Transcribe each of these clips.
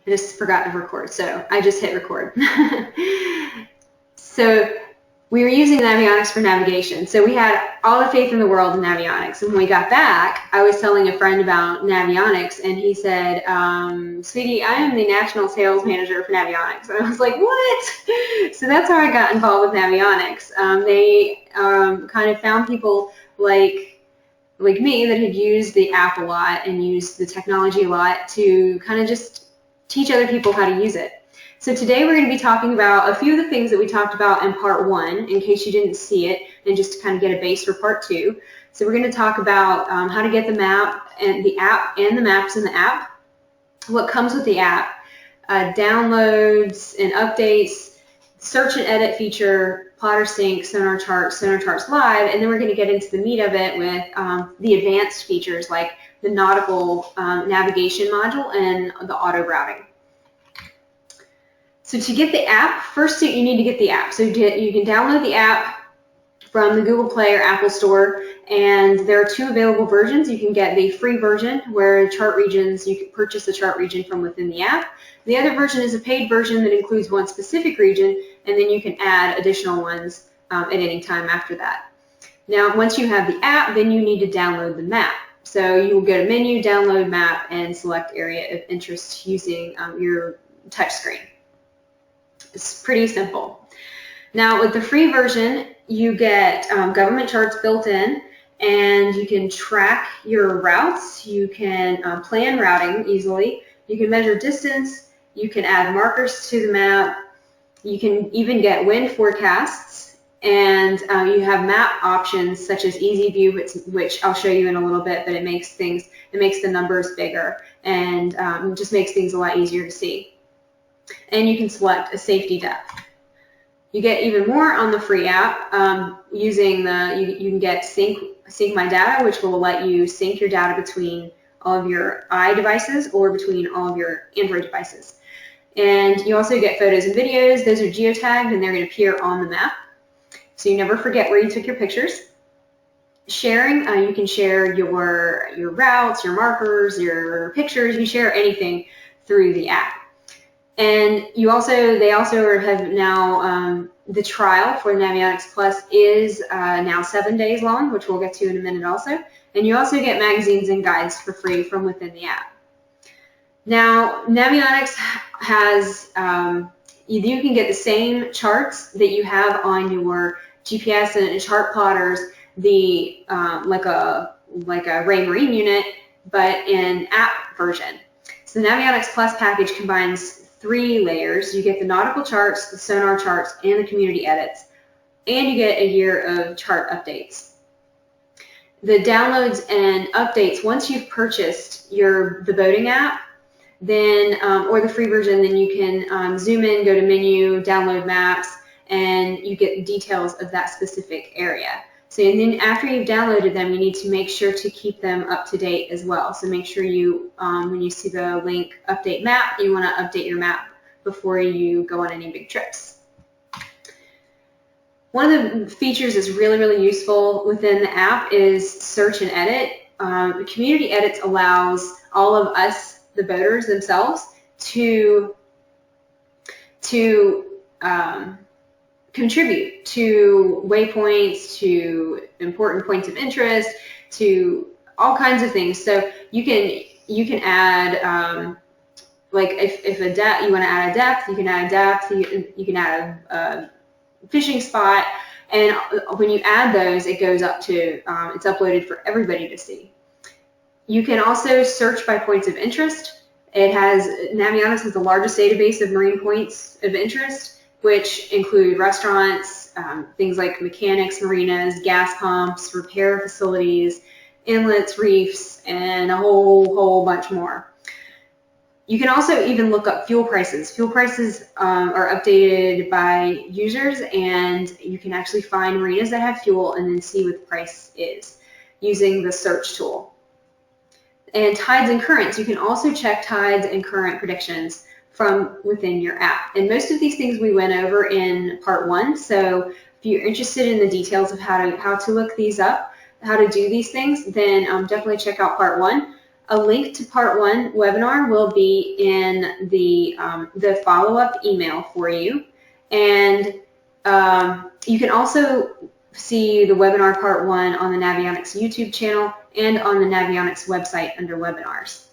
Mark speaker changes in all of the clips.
Speaker 1: I just forgot to record, so I just hit record. So we were using Navionics for navigation. So we had all the faith in the world in Navionics. And when we got back, I was telling a friend about Navionics, and he said, sweetie, I am the national sales manager for Navionics. And I was like, what? So that's how I got involved with Navionics. They kind of found people like me that had used the app a lot and used the technology a lot to kind of just teach other people how to use it. So today we're going to be talking about a few of the things that we talked about in part 1, in case you didn't see it, and just to kind of get a base for part 2. So we're going to talk about how to get the map and the app and the maps in the app, what comes with the app, downloads and updates, search and edit feature, plotter sync, sonar charts live, and then we're going to get into the meat of it with the advanced features like the Nautical navigation module and the auto routing. So to get the app, first you need to get the app. So you can download the app from the Google Play or Apple Store, and there are 2 available versions. You can get the free version where chart regions, you can purchase the chart region from within the app. The other version is a paid version that includes one specific region, and then you can add additional ones at any time after that. Now, once you have the app, then you need to download the map. So you will get a menu, download map, and select area of interest using your touch screen. It's pretty simple. Now with the free version, you get government charts built in, and you can track your routes, you can plan routing easily, you can measure distance, you can add markers to the map, you can even get wind forecasts, and you have map options such as Easy View, which I'll show you in a little bit, but it makes the numbers bigger and just makes things a lot easier to see. And you can select a safety depth. You get even more on the free app using you can get sync my data, which will let you sync your data between all of your iDevices or between all of your Android devices. And you also get photos and videos. Those are geotagged and they're going to appear on the map, so you never forget where you took your pictures. Sharing, you can share your routes, your markers, your pictures. You can share anything through the app. And they also have now, the trial for Navionics Plus is now 7 days long, which we'll get to in a minute also. And you also get magazines and guides for free from within the app. Now, Navionics has, you can get the same charts that you have on your GPS and chart plotters, like a Ray Marine unit, but in app version. So the Navionics Plus package combines 3 layers. You get the nautical charts, the sonar charts, and the community edits, and you get a year of chart updates. The downloads and updates, once you've purchased the boating app, then or the free version, then you can zoom in, go to menu, download maps, and you get details of that specific area. So and then after you've downloaded them, you need to make sure to keep them up to date as well. So make sure you, when you see the link update map, you want to update your map before you go on any big trips. One of the features that's really, really useful within the app is search and edit. Community edits allows all of us, the boaters themselves, to contribute to waypoints, to important points of interest, to all kinds of things. So you can add like if you want to add a depth, you can add a depth. You can add a fishing spot, and when you add those, it goes up to it's uploaded for everybody to see. You can also search by points of interest. Navionics has the largest database of marine points of interest, which include restaurants, things like mechanics, marinas, gas pumps, repair facilities, inlets, reefs, and a whole bunch more. You can also even look up fuel prices. Fuel prices are updated by users, and you can actually find marinas that have fuel and then see what the price is using the search tool. And tides and currents, you can also check tides and current predictions from within your app. And most of these things we went over in part 1, so if you're interested in the details of how to look these up, how to do these things, then definitely check out part 1. A link to part 1 webinar will be in the follow-up email for you. And you can also see the webinar part 1 on the Navionics YouTube channel and on the Navionics website under webinars.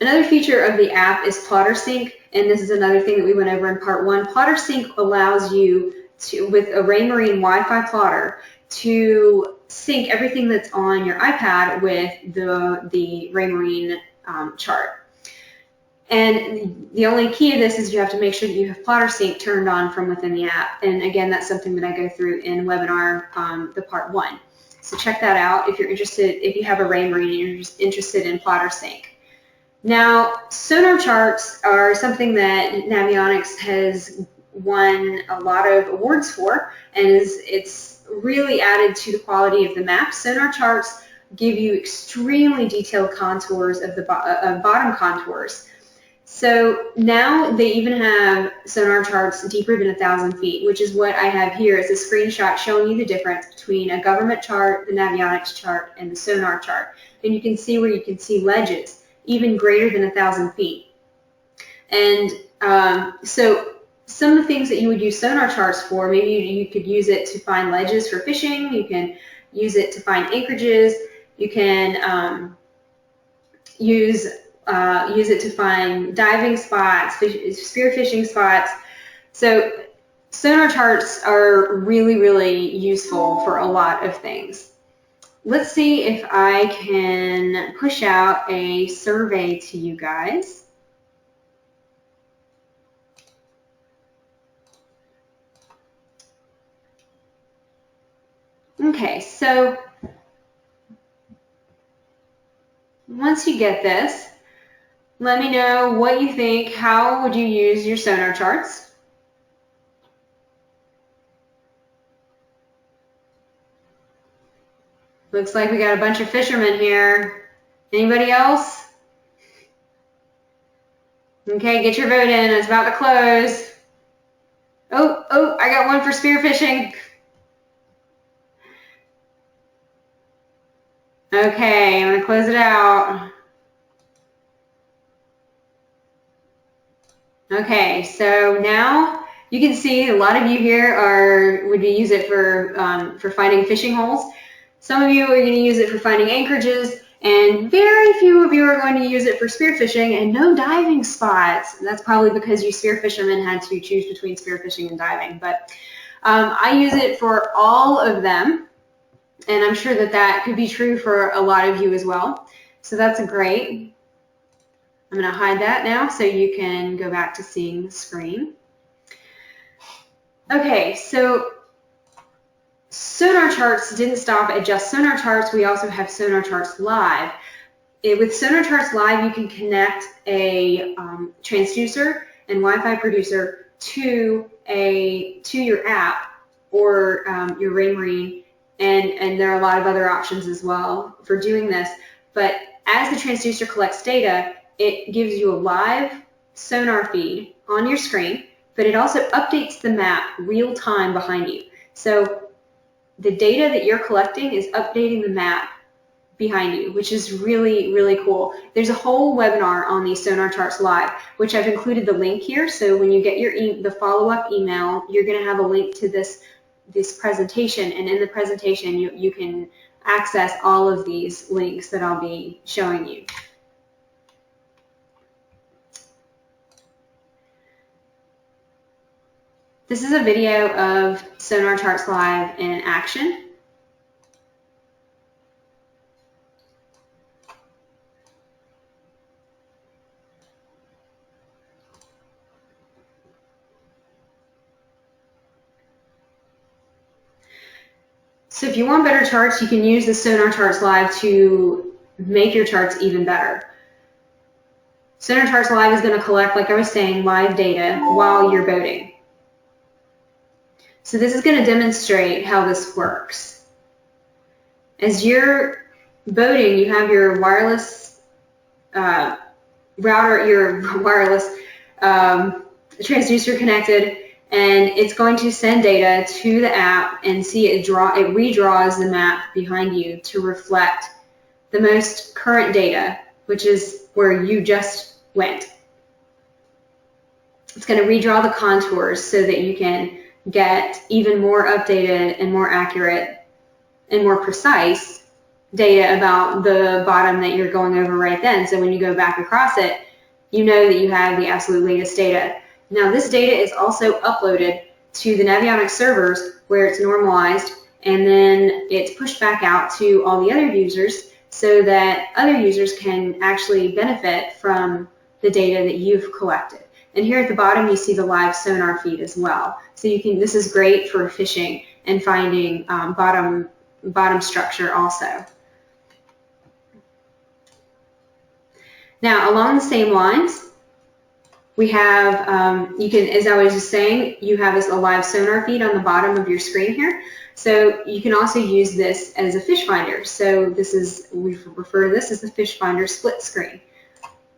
Speaker 1: Another feature of the app is Plotter Sync, and this is another thing that we went over in part 1. Plotter Sync allows you to, with a Raymarine Wi-Fi plotter, to sync everything that's on your iPad with the Raymarine chart. And the only key to this is you have to make sure that you have Plotter Sync turned on from within the app. And again, that's something that I go through in webinar the part 1. So check that out if you're interested, if you have a Raymarine and you're just interested in Plotter Sync. Now, sonar charts are something that Navionics has won a lot of awards for, and it's really added to the quality of the map. Sonar charts give you extremely detailed contours of the bottom contours. So now they even have sonar charts deeper than 1,000 feet, which is what I have here. It's a screenshot showing you the difference between a government chart, the Navionics chart, and the sonar chart. And you can see where you can see ledges even greater than 1,000 feet. And so some of the things that you would use sonar charts for, maybe you could use it to find ledges for fishing, you can use it to find anchorages, you can use it to find diving spots, spearfishing spots. So sonar charts are really, really useful for a lot of things. Let's see if I can push out a survey to you guys. Okay, so once you get this, let me know what you think. How would you use your sonar charts? Looks like we got a bunch of fishermen here. Anybody else? Okay, get your vote in. It's about to close. Oh, I got one for spearfishing. Okay, I'm going to close it out. Okay, so now you can see a lot of you here would use it for finding fishing holes. Some of you are going to use it for finding anchorages, and very few of you are going to use it for spearfishing, and no diving spots. That's probably because you spearfishermen had to choose between spearfishing and diving. But I use it for all of them, and I'm sure that that could be true for a lot of you as well. So that's great. I'm going to hide that now so you can go back to seeing the screen. Okay, so sonar charts didn't stop at just sonar charts. We also have sonar charts live. With sonar charts live, you can connect a transducer and Wi-Fi producer to your app or your Raymarine, and there are a lot of other options as well for doing this. But as the transducer collects data, it gives you a live sonar feed on your screen, but it also updates the map real time behind you. So the data that you're collecting is updating the map behind you, which is really, really cool. There's a whole webinar on these sonar charts live, which I've included the link here. So when you get the follow-up email, you're going to have a link to this presentation, and in the presentation you can access all of these links that I'll be showing you. This is a video of Sonar Charts Live in action. So if you want better charts, you can use the Sonar Charts Live to make your charts even better. Sonar Charts Live is going to collect, like I was saying, live data while you're boating. So this is going to demonstrate how this works. As you're boating, you have your wireless router, your wireless transducer connected, and it's going to send data to the app and see it redraws the map behind you to reflect the most current data, which is where you just went. It's going to redraw the contours so that you can get even more updated and more accurate and more precise data about the bottom that you're going over right then. So when you go back across it, you know that you have the absolute latest data. Now this data is also uploaded to the Navionics servers where it's normalized, and then it's pushed back out to all the other users so that other users can actually benefit from the data that you've collected. And here at the bottom, you see the live sonar feed as well. So you can, this is great for fishing and finding bottom structure also. Now, along the same lines, we have, you can, as I was just saying, you have a live sonar feed on the bottom of your screen here. So you can also use this as a fish finder. So this is, we refer to this as the Fishfinder Split-Screen.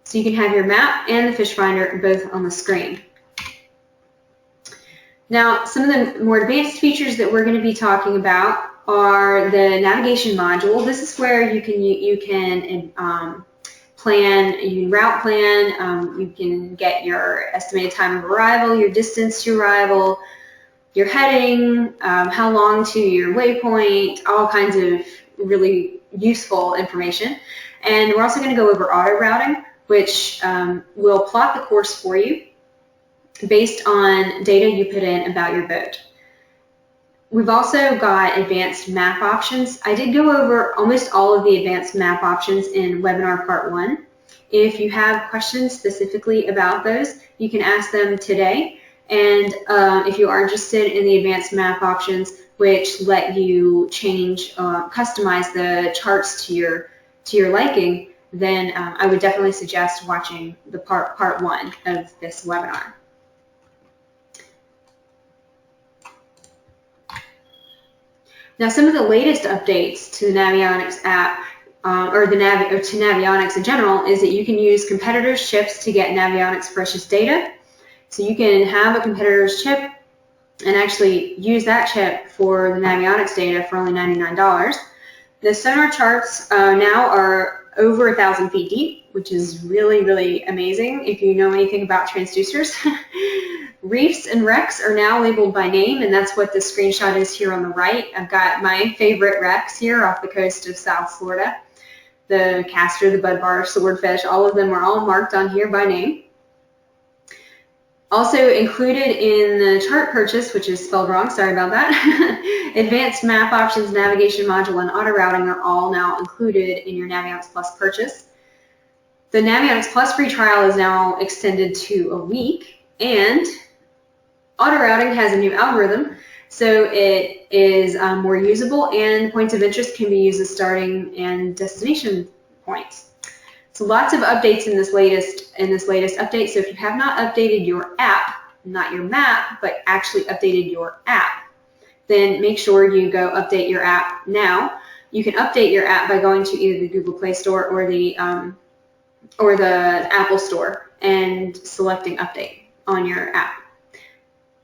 Speaker 1: So you can have your map and the fish finder both on the screen. Now, some of the more advanced features that we're going to be talking about are the navigation module. This is where you can plan, you can route plan, you can get your estimated time of arrival, your distance to arrival, your heading, how long to your waypoint, all kinds of really useful information. And we're also going to go over auto routing, which will plot the course for you based on data you put in about your boat. We've also got advanced map options. I did go over almost all of the advanced map options in webinar part 1. If you have questions specifically about those, you can ask them today. And if you are interested in the advanced map options, which let you change, customize the charts to your liking, then I would definitely suggest watching the part 1 of this webinar. Now, some of the latest updates to the Navionics app, or to Navionics in general, is that you can use competitors' chips to get Navionics precious data. So you can have a competitor's chip and actually use that chip for the Navionics data for only $99. The sonar charts now are over 1,000 feet deep, which is really, really amazing if you know anything about transducers. Reefs and wrecks are now labeled by name, and that's what the screenshot is here on the right. I've got my favorite wrecks here off the coast of South Florida. The castor, the budbar, swordfish, all of them are all marked on here by name. Also included in the chart purchase, which is spelled wrong, sorry about that, advanced map options, navigation module, and auto routing are all now included in your Navionics Plus purchase. The Navionics Plus free trial is now extended to a week, and auto routing has a new algorithm, so it is more usable, and points of interest can be used as starting and destination points. So lots of updates in this latest update. So if you have not updated your app, not your map, but actually updated your app, then make sure you go update your app now. You can update your app by going to either the Google Play Store or the Apple Store and selecting update on your app.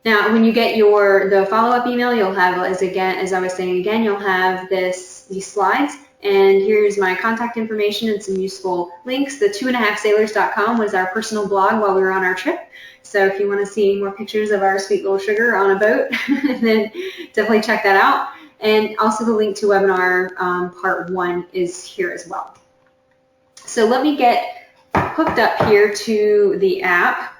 Speaker 1: Now, when you get the follow-up email, you'll have, as I was saying again, you'll have these slides. And here's my contact information and some useful links. The 2.5sailors.com was our personal blog while we were on our trip. So if you want to see more pictures of our sweet little sugar on a boat, then definitely check that out. And also the link to webinar part 1 is here as well. So let me get hooked up here to the app.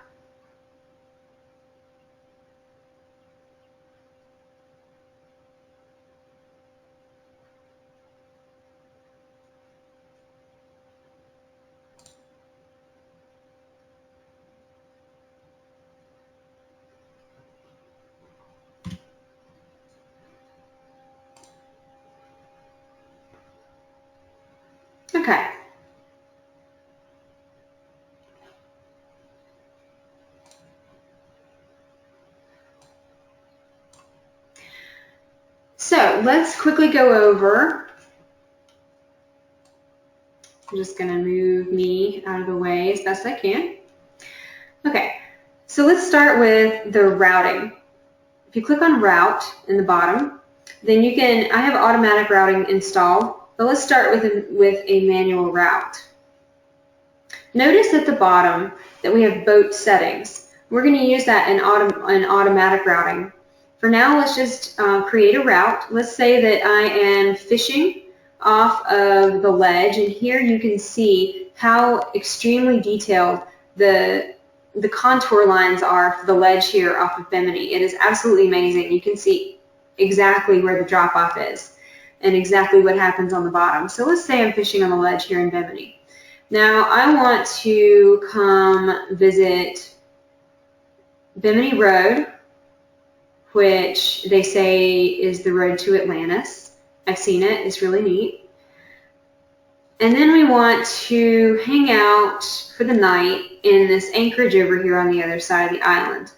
Speaker 1: Okay. So let's quickly go over. I'm just going to move me out of the way as best I can. Okay, so let's start with the routing. If you click on Route in the bottom, then you can, I have automatic routing installed. But let's start with a manual route. Notice at the bottom that we have boat settings. We're going to use that in automatic routing. For now, let's just create a route. Let's say that I am fishing off of the ledge, and here you can see how extremely detailed the contour lines are for the ledge here off of Bimini. It is absolutely amazing. You can see exactly where the drop-off is and exactly what happens on the bottom. So let's say I'm fishing on the ledge here in Bimini. Now I want to come visit Bimini Road, which they say is the road to Atlantis. I've seen it. It's really neat. And then we want to hang out for the night in this anchorage over here on the other side of the island.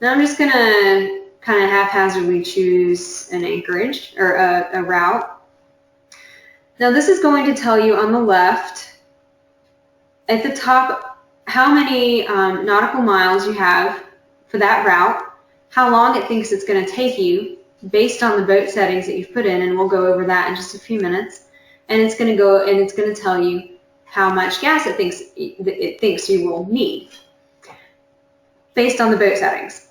Speaker 1: Now I'm just going to kind of haphazardly choose an anchorage or a route. Now this is going to tell you on the left at the top how many nautical miles you have for that route, how long it thinks it's going to take you based on the boat settings that you've put in, and we'll go over that in just a few minutes. And it's going to go and it's going to tell you how much gas it thinks you will need based on the boat settings.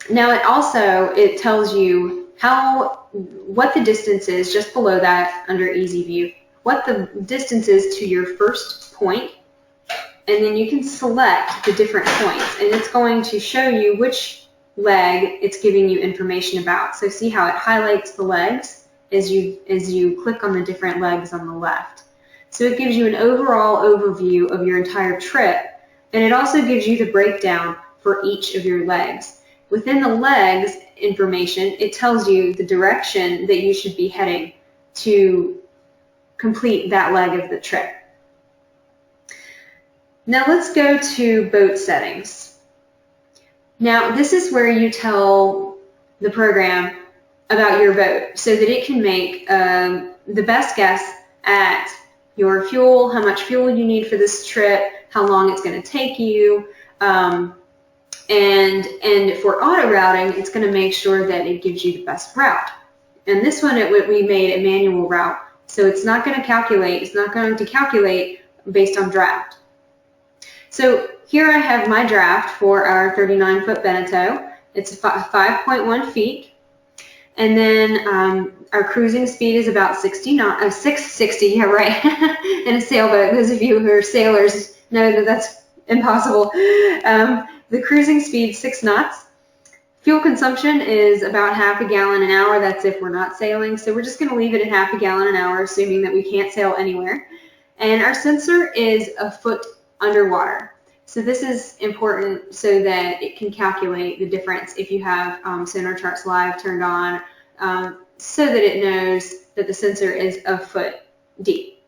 Speaker 1: Now it tells you what the distance is just below that under Easy View, what the distance is to your first point, and then you can select the different points, and it's going to show you which leg it's giving you information about. So see how it highlights the legs as you click on the different legs on the left. So it gives you an overall overview of your entire trip, and it also gives you the breakdown for each of your legs. Within the legs information, it tells you the direction that you should be heading to complete that leg of the trip. Now let's go to boat settings. Now this is where you tell the program about your boat so that it can make the best guess at your fuel, how much fuel you need for this trip, how long it's going to take you, and for auto routing, it's going to make sure that it gives you the best route. And this one, we made a manual route, so it's not going to calculate. It's not going to calculate based on draft. So here I have my draft for our 39-foot Beneteau. It's 5.1 feet. And then our cruising speed is about 660, yeah, right, in a sailboat. Those of you who are sailors know that that's impossible. The cruising speed, 6 knots. Fuel consumption is about half a gallon an hour. That's if we're not sailing. So we're just going to leave it at half a gallon an hour, assuming that we can't sail anywhere. And our sensor is a foot underwater. So this is important so that it can calculate the difference if you have Sonar Charts Live turned on, so that it knows that the sensor is a foot deep.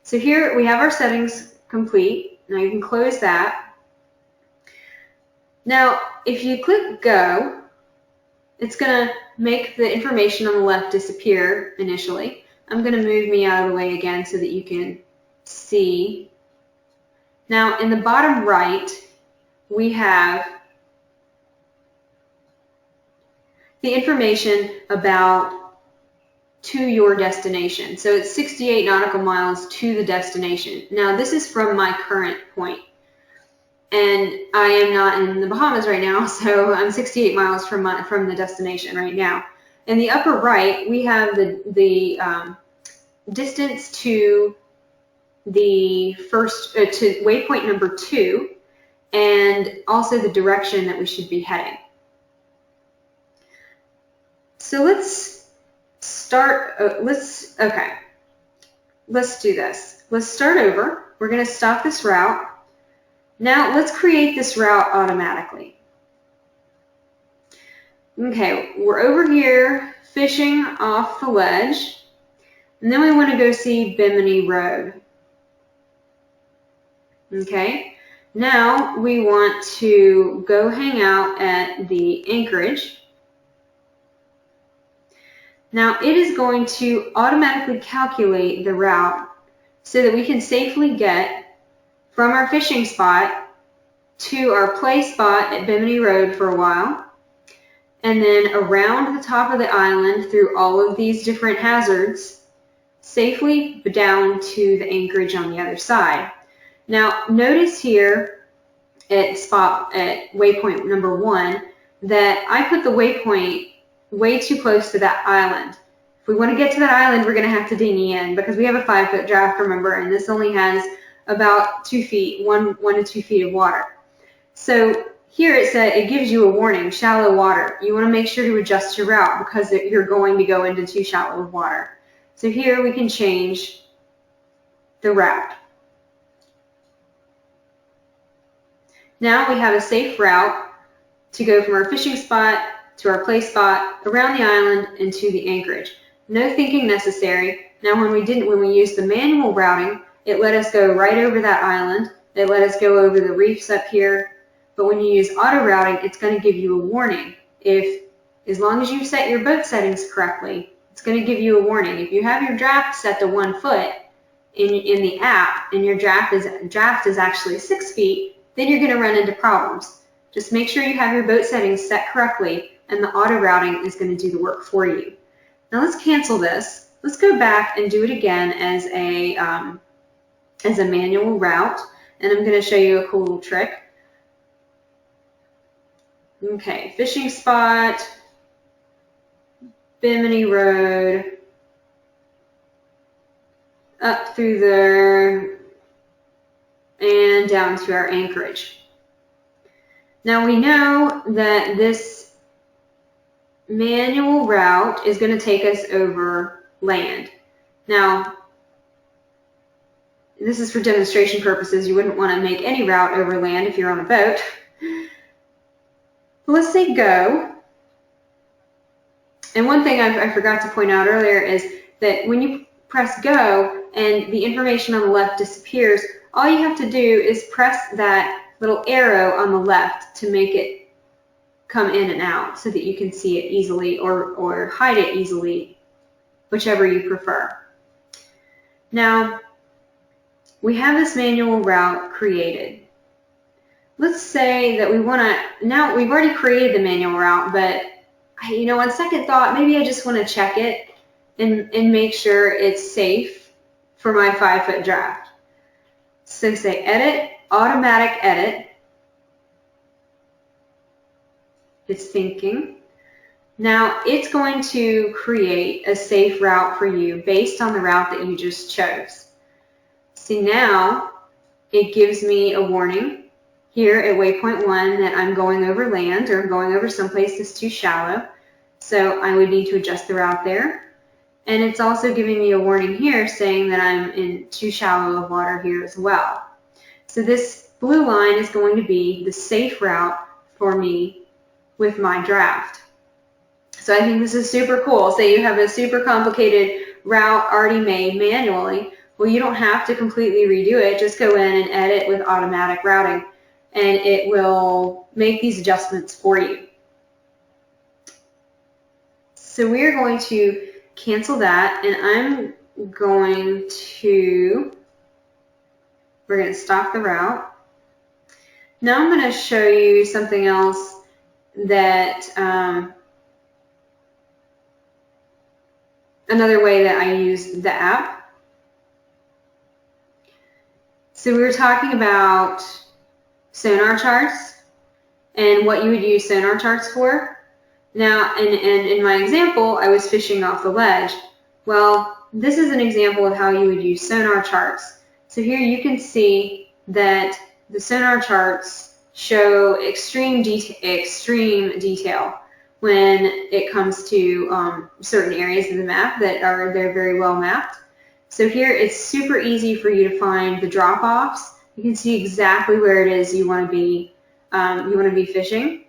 Speaker 1: So here we have our settings complete. Now you can close that. Now if you click go, it's going to make the information on the left disappear initially. I'm going to move me out of the way again so that you can see. Now in the bottom right, we have the information about to your destination. So it's 68 nautical miles to the destination. Now this is from my current point. And I am not in the Bahamas right now, so I'm 68 miles from the destination right now. In the upper right, we have the distance to the first to waypoint number 2, and also the direction that we should be heading. So let's start. Let's do this. Let's start over. We're going to stop this route. Now let's create this route automatically. Okay, we're over here fishing off the ledge, and then we want to go see Bimini Road. Okay, now we want to go hang out at the anchorage. Now it is going to automatically calculate the route so that we can safely get from our fishing spot to our play spot at Bimini Road for a while, and then around the top of the island through all of these different hazards safely down to the anchorage on the other side. Now, notice here at waypoint number 1 that I put the waypoint way too close to that island. If we want to get to that island, we're going to have to dinghy in because we have a 5-foot draft, remember, and this only has about 2 feet, 1 to 2 feet of water. So here it gives you a warning, shallow water. You want to make sure to adjust your route because you're going to go into too shallow of water. So here we can change the route. Now we have a safe route to go from our fishing spot to our play spot, around the island, and to the anchorage. No thinking necessary. Now when we used the manual routing, it let us go right over that island. It let us go over the reefs up here. But when you use auto routing, it's going to give you a warning. As long as you set your boat settings correctly, it's going to give you a warning. If you have your draft set to 1 foot in the app and your draft is actually 6 feet, then you're going to run into problems. Just make sure you have your boat settings set correctly and the auto routing is going to do the work for you. Now let's cancel this. Let's go back and do it again as a manual route, and I'm going to show you a cool little trick. Okay, fishing spot, Bimini Road, up through there, and down to our anchorage. Now we know that this manual route is going to take us over land. Now, this is for demonstration purposes. You wouldn't want to make any route over land if you're on a boat. Let's say go. And one thing I forgot to point out earlier is that when you press go and the information on the left disappears, all you have to do is press that little arrow on the left to make it come in and out so that you can see it easily or hide it easily, whichever you prefer. Now, we have this manual route created. Let's say that we want to, now we've already created the manual route, but on second thought, maybe I just want to check it and make sure it's safe for my 5-foot draft. So say edit, automatic edit. It's thinking. Now it's going to create a safe route for you based on the route that you just chose. See, now it gives me a warning here at waypoint 1 that I'm going over land or going over someplace that's too shallow. So I would need to adjust the route there. And it's also giving me a warning here saying that I'm in too shallow of water here as well. So this blue line is going to be the safe route for me with my draft. So I think this is super cool. Say you have a super complicated route already made manually. Well, you don't have to completely redo it. Just go in and edit with automatic routing, and it will make these adjustments for you. So we are going to cancel that, and we're going to stop the route. Now I'm going to show you something else that, another way that I use the app. So we were talking about sonar charts and what you would use sonar charts for. Now, and in my example, I was fishing off the ledge. Well, this is an example of how you would use sonar charts. So here you can see that the sonar charts show extreme detail when it comes to certain areas of the map they're very well mapped. So here it's super easy for you to find the drop-offs. You can see exactly where it is you want to be fishing.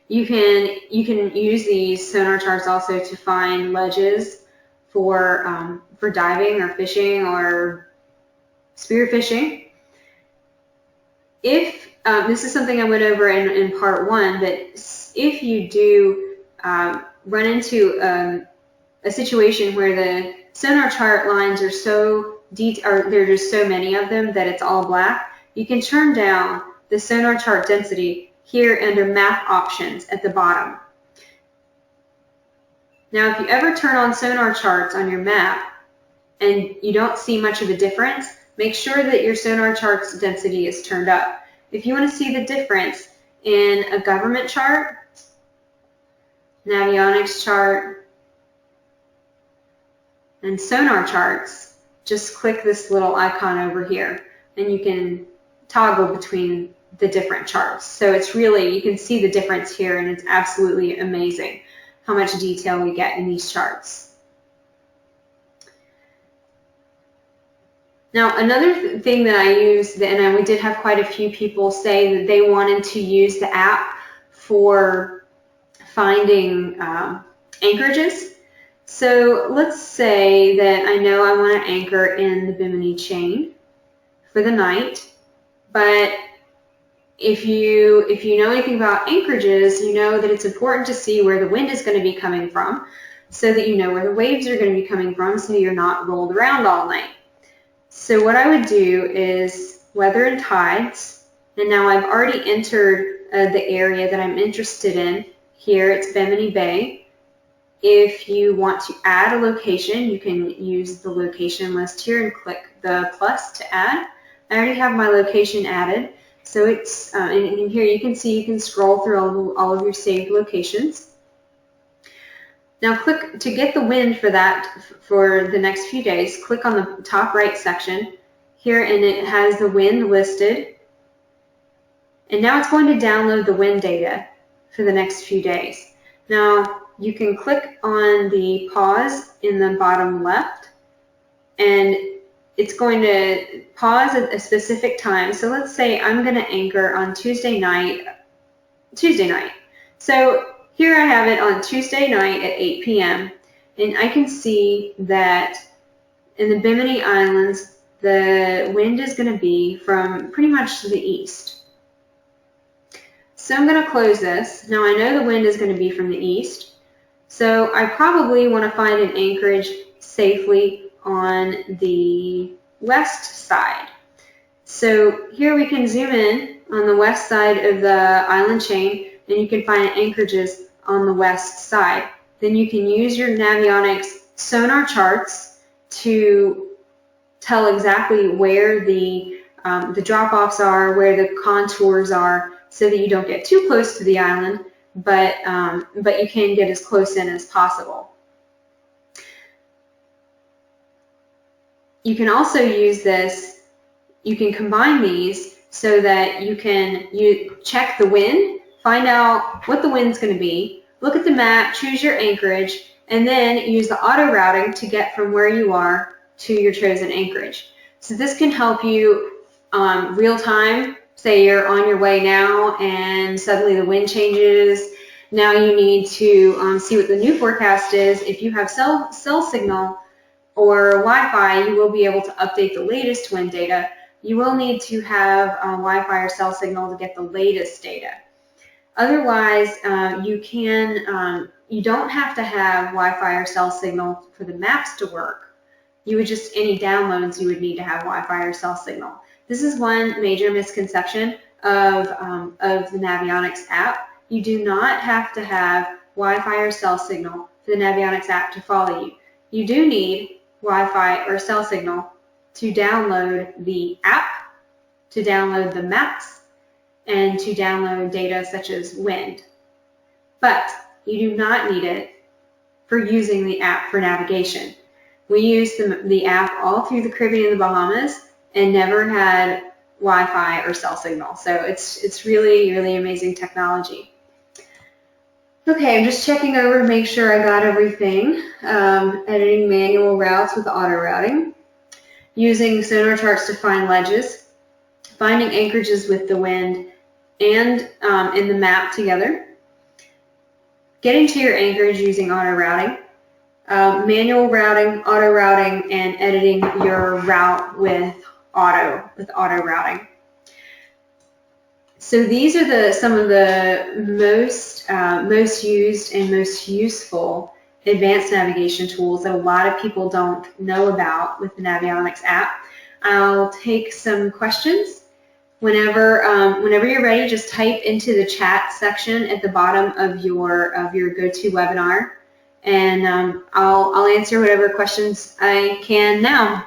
Speaker 1: You can use these sonar charts also to find ledges for diving or fishing or spear fishing. If this is something I went over in part 1, but if you do run into a situation where the sonar chart lines are so there are just so many of them that it's all black, you can turn down the sonar chart density here under map options at the bottom. Now if you ever turn on sonar charts on your map, and you don't see much of a difference, make sure that your sonar chart's density is turned up. If you want to see the difference in a government chart, Navionics chart, and sonar charts, just click this little icon over here and you can toggle between the different charts. So it's really, you can see the difference here, and it's absolutely amazing how much detail we get in these charts. Now, another thing that I used, and we did have quite a few people say that they wanted to use the app for finding anchorages. So let's say that I know I want to anchor in the Bimini chain for the night, but if you know anything about anchorages, you know that it's important to see where the wind is going to be coming from so that you know where the waves are going to be coming from so you're not rolled around all night. So what I would do is weather and tides, and now I've already entered the area that I'm interested in. Here it's Bimini Bay. If you want to add a location, you can use the location list here and click the plus to add. I already have my location added, so it's and here you can see you can scroll through all of your saved locations. Now click to get the wind for that for the next few days. Click on the top right section here, and it has the wind listed. And now it's going to download the wind data for the next few days. Now you can click on the pause in the bottom left, and it's going to pause at a specific time. So let's say I'm going to anchor on Tuesday night. So here I have it on Tuesday night at 8 p.m. and I can see that in the Bimini Islands, the wind is going to be from pretty much to the east. So I'm going to close this. Now I know the wind is going to be from the east, so I probably want to find an anchorage safely on the west side. So here we can zoom in on the west side of the island chain, and you can find anchorages on the west side. Then you can use your Navionics sonar charts to tell exactly where the drop-offs are, where the contours are, so that you don't get too close to the island, but you can get as close in as possible. You can also use this, you can combine these so that you can check the wind, find out what the wind's going to be, look at the map, choose your anchorage, and then use the auto routing to get from where you are to your chosen anchorage. So this can help you real time. Say you're on your way now and suddenly the wind changes. Now you need to see what the new forecast is. If you have cell signal or Wi-Fi, you will be able to update the latest wind data. You will need to have Wi-Fi or cell signal to get the latest data. Otherwise, you don't have to have Wi-Fi or cell signal for the maps to work. You would just, any downloads, you would need to have Wi-Fi or cell signal. This is one major misconception of the Navionics app. You do not have to have Wi-Fi or cell signal for the Navionics app to follow you. You do need Wi-Fi or cell signal to download the app, to download the maps, and to download data such as wind. But you do not need it for using the app for navigation. We used the app all through the Caribbean and the Bahamas and never had Wi-Fi or cell signal. So it's really, really amazing technology. Okay, I'm just checking over to make sure I got everything. Editing manual routes with auto routing. Using sonar charts to find ledges. Finding anchorages with the wind and in the map together. Getting to your anchorage using auto routing. Manual routing, auto routing, and editing your route with auto routing. So these are some of the most used and most useful advanced navigation tools that a lot of people don't know about with the Navionics app. I'll take some questions. Whenever you're ready, just type into the chat section at the bottom of your GoToWebinar, and I'll answer whatever questions I can now.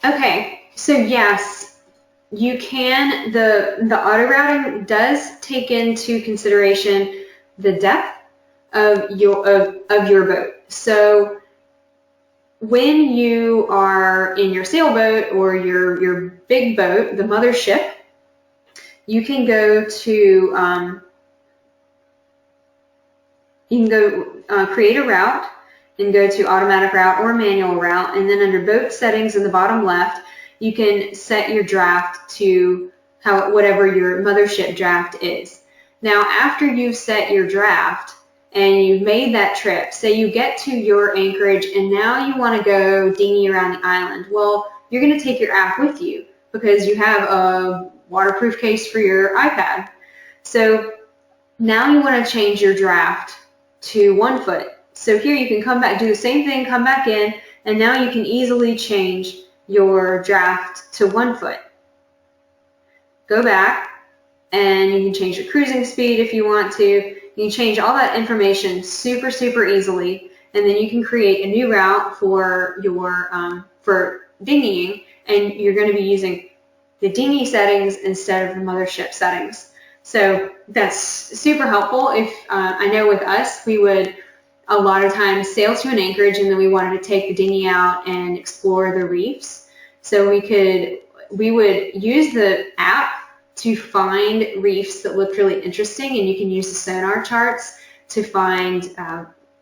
Speaker 1: Okay, so yes, you can, the auto routing does take into consideration the depth of your boat. So when you are in your sailboat or your big boat, the mothership, you can go to create a route and go to automatic route or manual route, and then under boat settings in the bottom left, you can set your draft to whatever your mothership draft is. Now, after you've set your draft and you've made that trip, say you get to your anchorage and now you want to go dinghy around the island. Well, you're going to take your app with you because you have a waterproof case for your iPad. So now you want to change your draft to 1 foot. So here you can come back, do the same thing, come back in, and now you can easily change your draft to 1 foot. Go back, and you can change your cruising speed if you want to. You can change all that information super, super easily, and then you can create a new route for your for dinghying, and you're going to be using the dinghy settings instead of the mothership settings. So that's super helpful. If I know with us, we would a lot of times sail to an anchorage and then we wanted to take the dinghy out and explore the reefs. So we would use the app to find reefs that looked really interesting, and you can use the sonar charts to find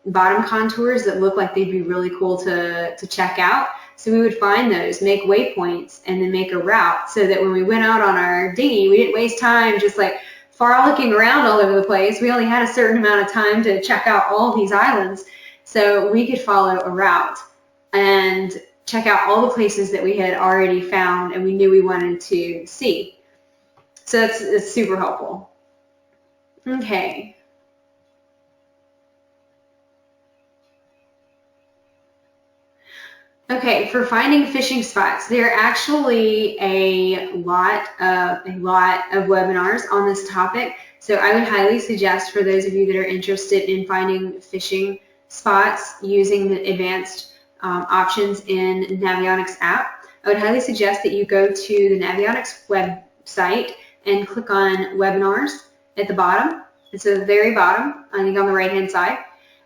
Speaker 1: bottom contours that look like they'd be really cool to check out. So we would find those, make waypoints, and then make a route so that when we went out on our dinghy, we didn't waste time just like far looking around all over the place. We only had a certain amount of time to check out all these islands. So we could follow a route and check out all the places that we had already found and we knew we wanted to see. So it's super helpful. Okay. Okay, for finding fishing spots, there are actually a lot of webinars on this topic. So I would highly suggest for those of you that are interested in finding fishing spots using the advanced options in Navionics app, I would highly suggest that you go to the Navionics website and click on webinars at the bottom. It's at the very bottom, I think on the right-hand side.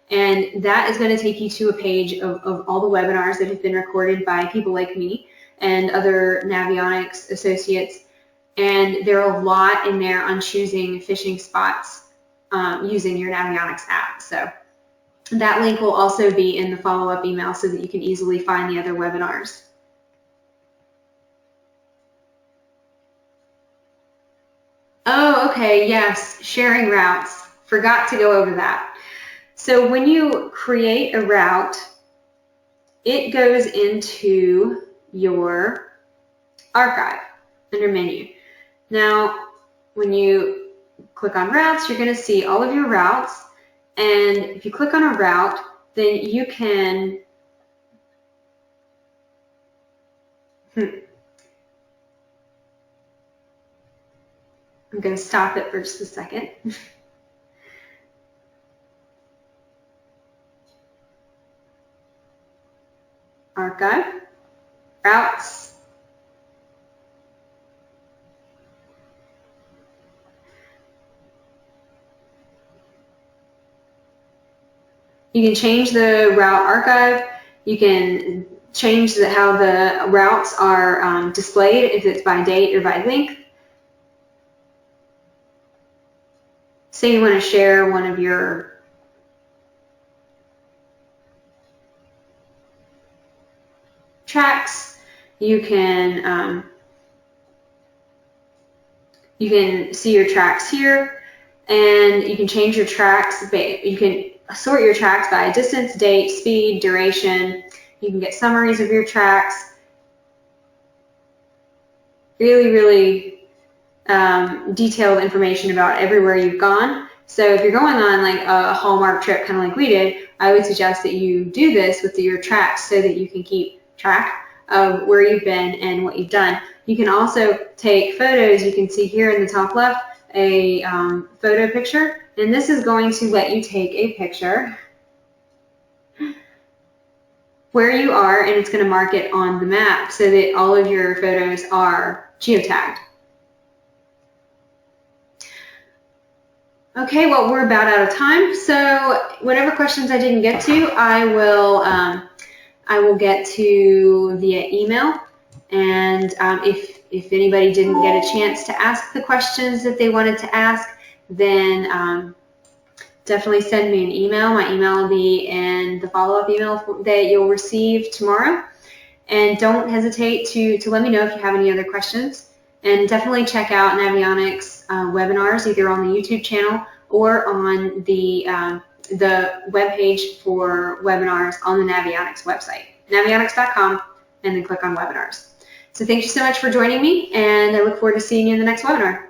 Speaker 1: And that is going to take you to a page of all the webinars that have been recorded by people like me and other Navionics associates. And there are a lot in there on choosing fishing spots using your Navionics app. So that link will also be in the follow-up email so that you can easily find the other webinars. Oh, okay, yes, sharing routes. Forgot to go over that. So when you create a route, it goes into your archive under menu. Now, when you click on routes, you're going to see all of your routes. And if you click on a route, then you can I'm going to stop it for just a second. Archive, routes, you can change the route archive, you can change how the routes are displayed, if it's by date or by length. Say you want to share one of your tracks, you can see your tracks here, and you can change your tracks. You can sort your tracks by distance, date, speed, duration. You can get summaries of your tracks. Really, really detailed information about everywhere you've gone. So if you're going on like a Hallmark trip, kind of like we did, I would suggest that you do this with your tracks so that you can keep track of where you've been and what you've done. You can also take photos. You can see here in the top left a photo picture, and this is going to let you take a picture where you are, and it's going to mark it on the map so that all of your photos are geotagged. Okay, well, we're about out of time, so whatever questions I didn't get to, I will get to via email. And if anybody didn't get a chance to ask the questions that they wanted to ask, then definitely send me an email. My email will be in the follow-up email that you'll receive tomorrow. And don't hesitate to let me know if you have any other questions. And definitely check out Navionics webinars, either on the YouTube channel or on the webpage for webinars on the Navionics website, navionics.com, and then click on webinars. So thank you so much for joining me, and I look forward to seeing you in the next webinar.